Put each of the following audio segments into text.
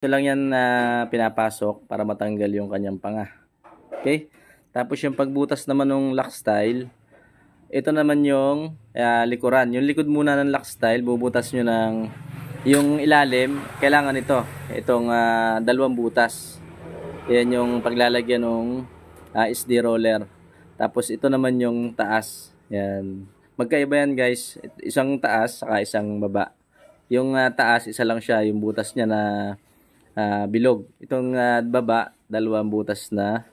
Ito lang yan na pinapasok para matanggal yung kanyang panga. Okay? Tapos yung pagbutas naman ng lock style, ito naman yung likuran. Yung likod muna ng lock style, bubutas nyo ng yung ilalim, kailangan ito. Itong dalawang butas. Yan yung paglalagyan ng SD roller. Tapos ito naman yung taas. Yan. Magkaiba yan guys. Isang taas saka isang baba. Yung taas, isa lang siya. Yung butas niya na bilog. Itong baba, dalawang butas na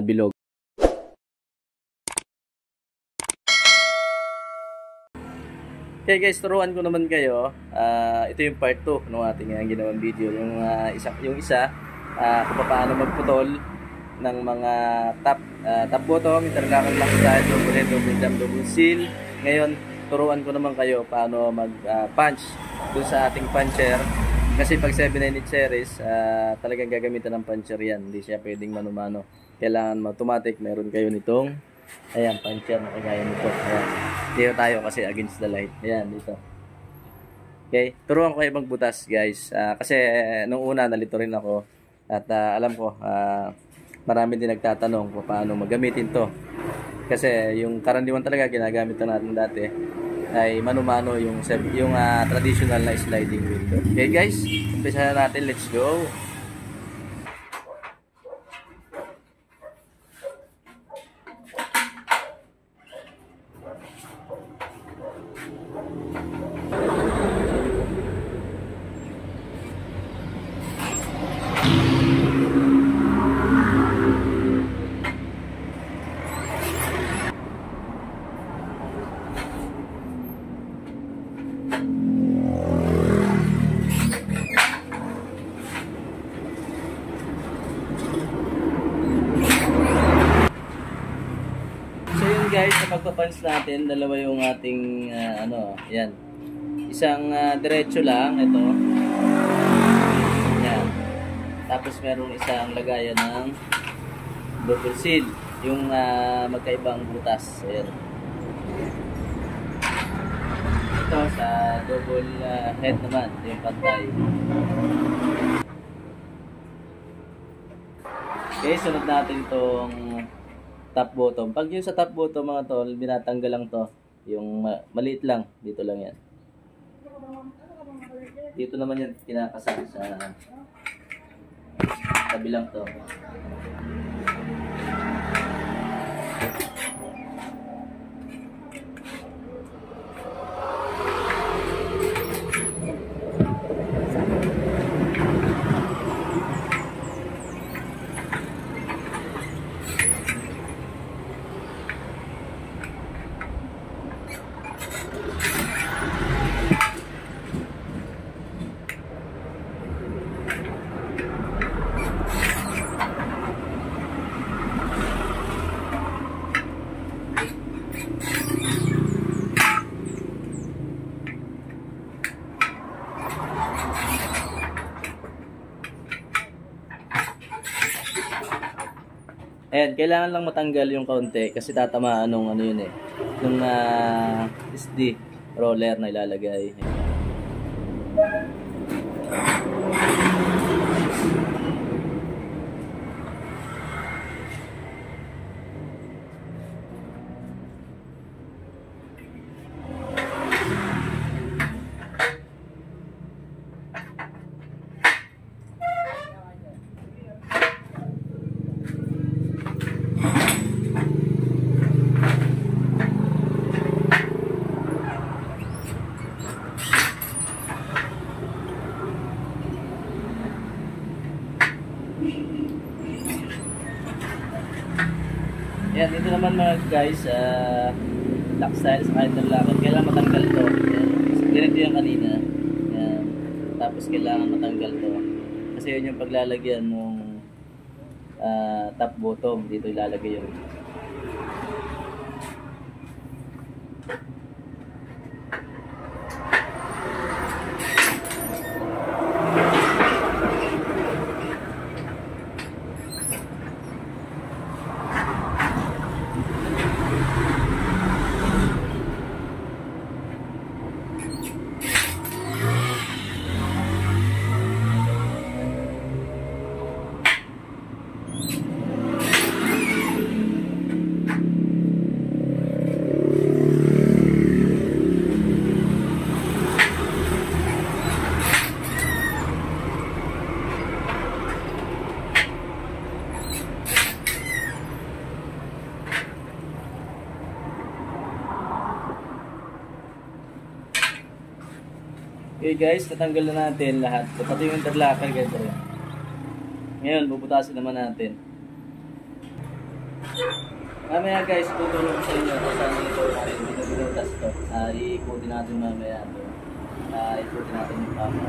bilog. Okay guys, turuan ko naman kayo. Ito yung part 2 ng ating ginawang video. Yung isa kung paano magputol ng mga top bottom, interlocking lock style, double head, double jump, double seal. Ngayon, turuan ko naman kayo paano mag-punch dun sa ating puncher. Kasi pag 798 series, talagang gagamitan ng puncher yan. Hindi siya pwedeng mano-mano. Kailangan automatic, meron kayo nitong ayan, puncher na kagaya nito. Ayan. Dito tayo kasi against the light. Ayan, dito. Okay, turuan ko kayo magbutas guys. Kasi nung una, nalito rin ako. At alam ko, marami din nagtatanong kung paano magamitin to. Kasi yung karaniwan talaga ginagamit natin dati ay mano-mano yung traditional na sliding window. Okay guys, umpisa na natin. Let's go! Guys, sa pagpapunch natin, dalawa yung ating yan. Isang diretso lang, ito. Yan. Tapos merong isang lagayan ng double seal, yung magkaibang butas. Ayan. Ito sa double head naman, yung pantay. Okay, sunod natin itong top bottom. Pag yung sa top bottom mga tol, binatanggal lang to. Yung maliit lang. Dito lang yan. Dito naman yan kinakasal sa kabilang to. Ayan, kailangan lang matanggal yung kaunti kasi tatamaan nung yun nung SD roller na ilalagay. Yan, dito naman mga guys, lock style sa interlocking. Kailangan matanggal to. Yan. Ganito yan kanina. Yan. Tapos kailangan matanggal to. Kasi yun yung paglalagyan ng top bottom. Dito ilalagay yung Okay guys, tatanggal na natin lahat. Pati yung interlocker guys. Ngayon, bubutasin naman natin. Mamaya guys, tutulong ko sa inyo kung saan ito natin binubutas ito. Iikutin natin mamaya ito. Ikutin natin yung camera.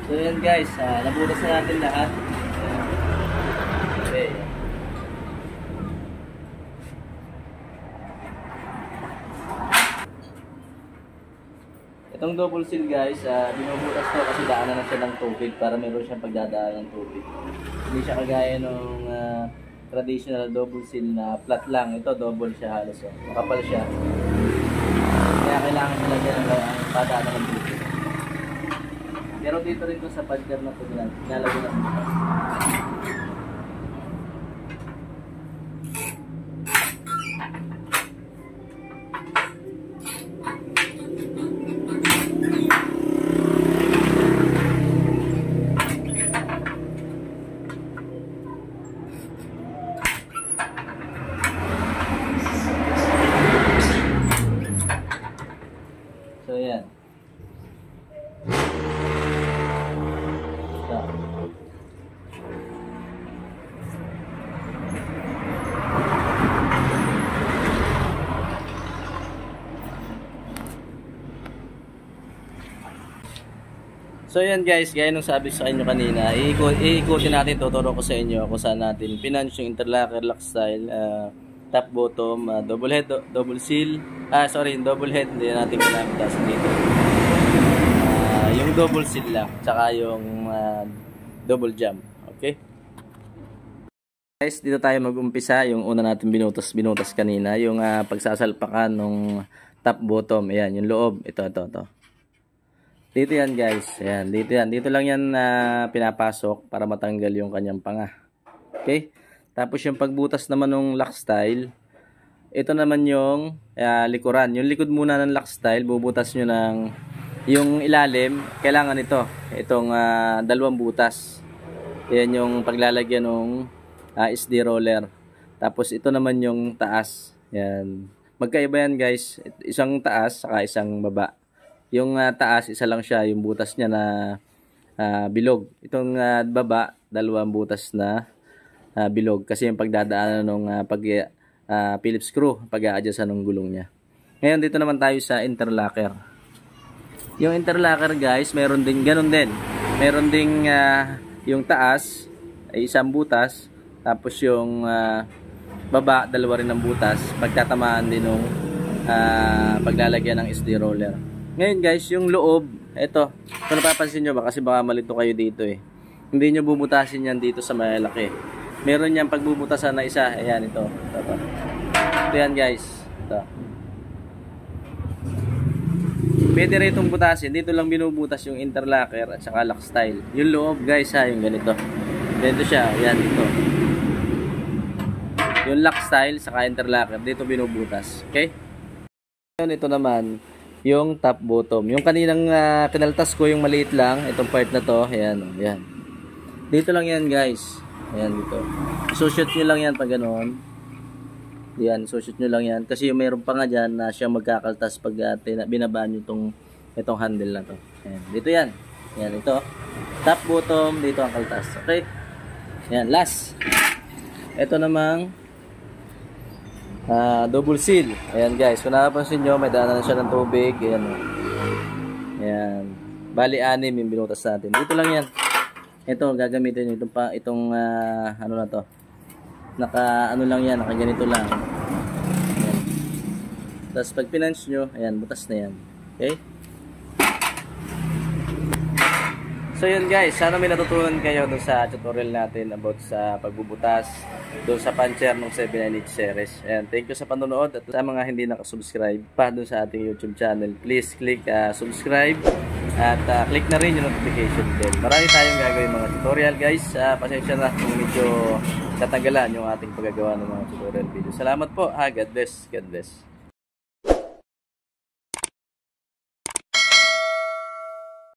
So yan guys, nabutas na natin lahat. Okay. Itong double seal guys, binubutas to kasi daanan na siya ng tubig para meron siyang pagdadaan ng tubig. Hindi siya kagaya nung traditional double seal na flat lang. Ito double siya halos. Makapal siya. Kaya kailangan talaga ng padaanan ng tubig. Pero dito rin ko sa paddler na ito nilalagay na ito. So yan. So yan guys, gaya nung sabi sa inyo kanina, iikutin natin, tuturo ko sa inyo kung saan natin pinunch yung interlocker lock style, top bottom, double head, double seal, double head, hindi natin kinamitasan dito. Yung double seal lang, tsaka yung double jump, okay? Guys, dito tayo mag-umpisa, yung una natin binutas kanina, yung pagsasalpakan ng top bottom, ayan, yung loob, ito. Dito yan guys, ayan, dito yan. Dito lang yan pinapasok para matanggal yung kanyang panga. Okay? Tapos yung pagbutas naman ng lock style, ito naman yung likuran. Yung likod muna ng lock style, bubutas nyo ng yung ilalim, kailangan ito. Itong dalawang butas. Yan yung paglalagyan ng SD roller. Tapos ito naman yung taas. Yan. Magkaiba yan guys. Isang taas, saka isang baba. Yung taas, isa lang siya, yung butas niya na bilog. Itong baba, dalawang butas na bilog. Kasi yung pagdadaanan ng Phillips screw pag-a-adjust ng gulong niya. Ngayon dito naman tayo sa interlocker. Yung interlocker guys, meron din ganun din. Meron ding yung taas ay isang butas, tapos yung baba dalawa rin ng butas, pagtatamaan din ng paglalagyan ng SD roller. Ngayon guys, yung loob, ito, kung napapansin nyo ba, kasi baka malito kayo dito hindi nyo bubutasin yan dito sa malaki. Meron yan pagbubutasan na isa, ayan ito. Ito yan guys, ito. Pwede rin itong butasin, dito lang binubutas yung interlocker at saka lock style. Yung loob guys yung ganito. Ganito siya, ayan ito. Yung lock style saka interlocker dito binubutas, okay? Ito naman yung top bottom. Yung kaninang kinaltas ko yung maliit lang, itong part na to, ayan, ayan. Dito lang yan guys. Ayan dito. So-shoot nyo lang yan pag ganoon. Ayan, so-shoot nyo lang yan kasi mayroon pa nga dyan na siya magkakaltas pag binabaan nyo itong handle na to. Ayan, dito yan. Ayan, ito. Top bottom, dito ang kaltas. Okay? Ayan, last. Ito namang double seal. Ayan guys, kung napapansin nyo, may daanan na siya ng tubig. Ayan. Ayan. Bali 6 yung binutas natin. Dito lang yan. Ito, gagamitin nyo itong ano na to. Naka ano lang yan, naka ganito lang. Ayan. Tapos pag pinanch nyo, ayan, butas na yan. Okay? So yun guys, sana may natutunan kayo dun sa tutorial natin about sa pagbubutas dun sa puncher ng 798 series. Ayan, thank you sa panonood at sa mga hindi nakasubscribe pa dun sa ating YouTube channel, please click subscribe at click na rin yung notification bell. Marami tayong gagawin mga tutorial guys. Pasensya na kung medyo tatanggalan yung ating paggagawa ng mga tutorial video. Salamat po. God bless. God bless.